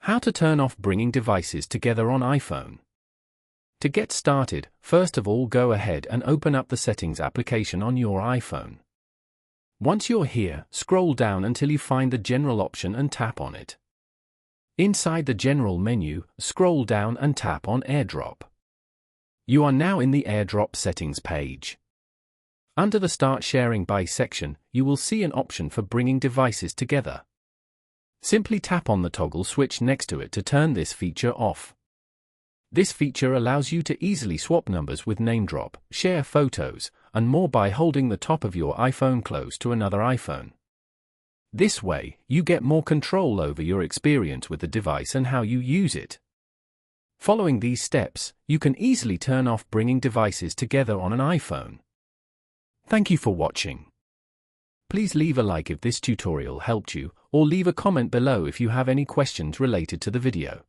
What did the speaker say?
How to turn off bringing devices together on iPhone. To get started, first of all go ahead and open up the Settings application on your iPhone. Once you're here, scroll down until you find the General option and tap on it. Inside the General menu, scroll down and tap on AirDrop. You are now in the AirDrop settings page. Under the Start Sharing By section, you will see an option for bringing devices together. Simply tap on the toggle switch next to it to turn this feature off. This feature allows you to easily swap numbers with NameDrop, share photos, and more by holding the top of your iPhone close to another iPhone. This way, you get more control over your experience with the device and how you use it. Following these steps, you can easily turn off bringing devices together on an iPhone. Thank you for watching. Please leave a like if this tutorial helped you, or leave a comment below if you have any questions related to the video.